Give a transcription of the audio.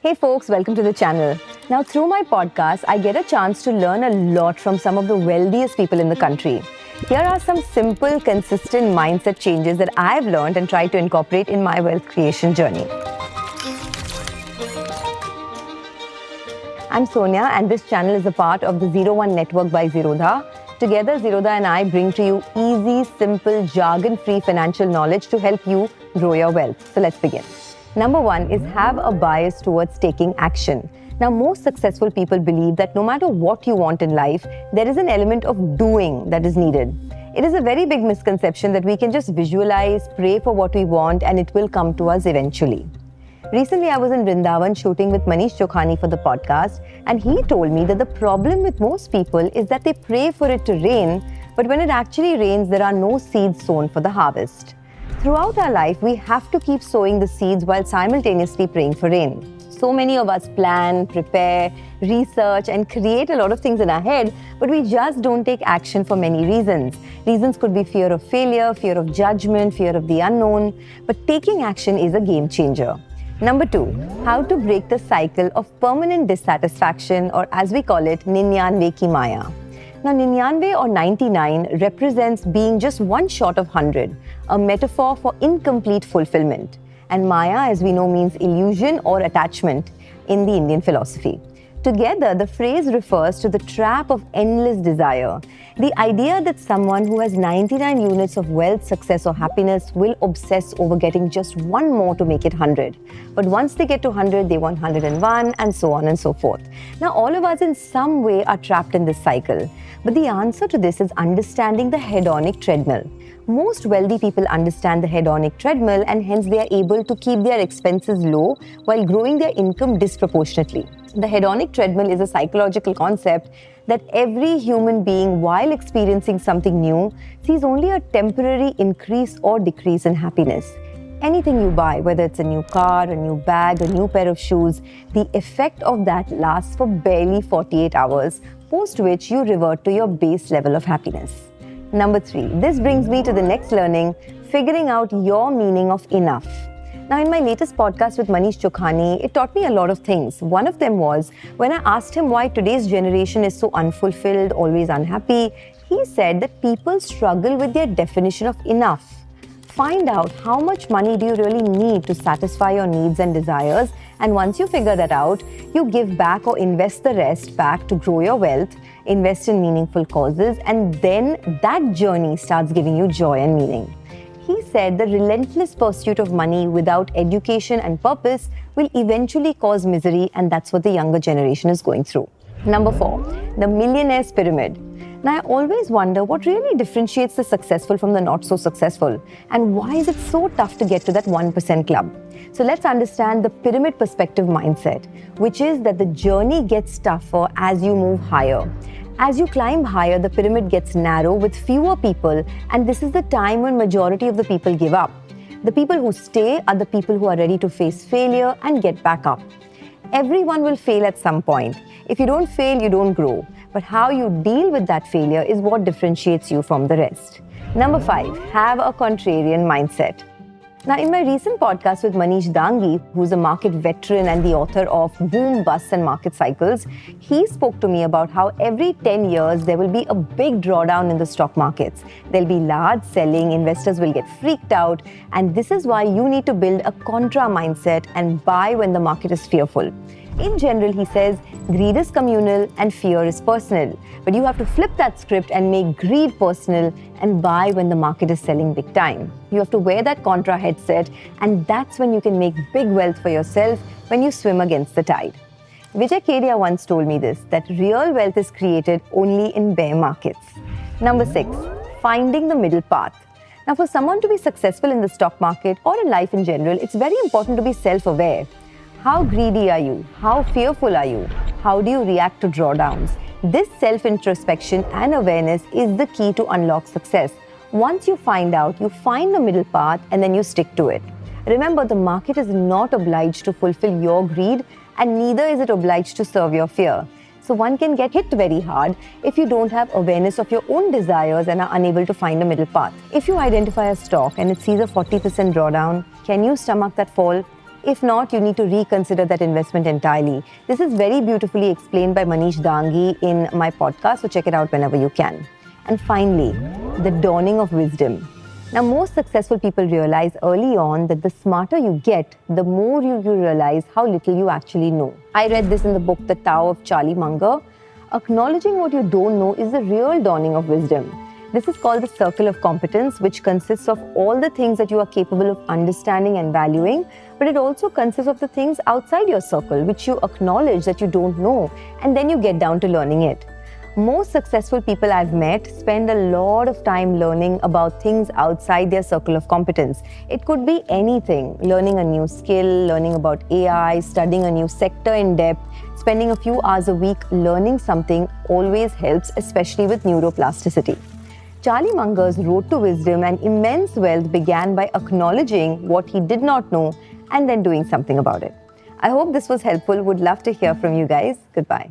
Hey folks, welcome to the channel. Now through my podcast, I get a chance to learn a lot from some of the wealthiest people in the country. Here are some simple, consistent mindset changes that I've learned and tried to incorporate in my wealth creation journey. I'm Sonia and this channel is a part of the 01 Network by Zerodha. Together, Zerodha and I bring to you easy, simple, jargon-free financial knowledge to help you grow your wealth. So let's begin. Number one is have a bias towards taking action. Now, most successful people believe that no matter what you want in life, there is an element of doing that is needed. It is a very big misconception that we can just visualize, pray for what we want, and it will come to us eventually. Recently, I was in Vrindavan shooting with Manish Chokhani for the podcast, and he told me that the problem with most people is that they pray for it to rain, but when it actually rains, there are no seeds sown for the harvest. Throughout our life, we have to keep sowing the seeds while simultaneously praying for rain. So many of us plan, prepare, research, and create a lot of things in our head, but we just don't take action for many reasons. Reasons could be fear of failure, fear of judgment, fear of the unknown, but taking action is a game changer. Number two, how to break the cycle of permanent dissatisfaction, or as we call it, 99 ki Maya. Now, 99 or 99 represents being just one short of 100, a metaphor for incomplete fulfillment. And Maya, as we know, means illusion or attachment in the Indian philosophy. Together, the phrase refers to the trap of endless desire. The idea that someone who has 99 units of wealth, success or happiness will obsess over getting just one more to make it 100. But once they get to 100, they want 101 and so on and so forth. Now, all of us in some way are trapped in this cycle. But the answer to this is understanding the hedonic treadmill. Most wealthy people understand the hedonic treadmill and hence they are able to keep their expenses low while growing their income disproportionately. The hedonic treadmill is a psychological concept that every human being, while experiencing something new, sees only a temporary increase or decrease in happiness. Anything you buy, whether it's a new car, a new bag, a new pair of shoes, the effect of that lasts for barely 48 hours, post which you revert to your base level of happiness. Number three, this brings me to the next learning, figuring out your meaning of enough. Now, in my latest podcast with Manish Chokhani, it taught me a lot of things. One of them was when I asked him why today's generation is so unfulfilled, always unhappy, he said that people struggle with their definition of enough. Find out how much money do you really need to satisfy your needs and desires, and once you figure that out, you give back or invest the rest back to grow your wealth, invest in meaningful causes, and then that journey starts giving you joy and meaning. He said the relentless pursuit of money without education and purpose will eventually cause misery, and that's what the younger generation is going through. Number four, the millionaire's pyramid. Now, I always wonder what really differentiates the successful from the not so successful, and why is it so tough to get to that 1% club? So let's understand the pyramid perspective mindset, which is that the journey gets tougher as you move higher. As you climb higher, the pyramid gets narrow with fewer people, and this is the time when majority of the people give up. The people who stay are the people who are ready to face failure and get back up. Everyone will fail at some point. If you don't fail, you don't grow. But how you deal with that failure is what differentiates you from the rest. Number five, have a contrarian mindset. Now, in my recent podcast with Manish Dangi, who's a market veteran and the author of Boom, Bust and Market Cycles, he spoke to me about how every 10 years there will be a big drawdown in the stock markets. There'll be large selling, investors will get freaked out, and this is why you need to build a contra mindset and buy when the market is fearful. In general, he says, greed is communal and fear is personal. But you have to flip that script and make greed personal and buy when the market is selling big time. You have to wear that contra headset, and that's when you can make big wealth for yourself when you swim against the tide. Vijay Kedia once told me this, that real wealth is created only in bear markets. Number six, finding the middle path. Now, for someone to be successful in the stock market or in life in general, it's very important to be self-aware. How greedy are you? How fearful are you? How do you react to drawdowns? This self-introspection and awareness is the key to unlock success. Once you find out, you find the middle path and then you stick to it. Remember, the market is not obliged to fulfill your greed, and neither is it obliged to serve your fear. So one can get hit very hard if you don't have awareness of your own desires and are unable to find a middle path. If you identify a stock and it sees a 40% drawdown, can you stomach that fall? If not, you need to reconsider that investment entirely. This is very beautifully explained by Manish Dangi in my podcast, so check it out whenever you can. And finally, the dawning of wisdom. Now, most successful people realize early on that the smarter you get, the more you realize how little you actually know. I read this in the book, The Tao of Charlie Munger. Acknowledging what you don't know is the real dawning of wisdom. This is called the circle of competence, which consists of all the things that you are capable of understanding and valuing, but it also consists of the things outside your circle, which you acknowledge that you don't know, and then you get down to learning it. Most successful people I've met spend a lot of time learning about things outside their circle of competence. It could be anything: learning a new skill, learning about AI, studying a new sector in depth. Spending a few hours a week learning something always helps, especially with neuroplasticity. Charlie Munger's road to wisdom and immense wealth began by acknowledging what he did not know and then doing something about it. I hope this was helpful. Would love to hear from you guys. Goodbye.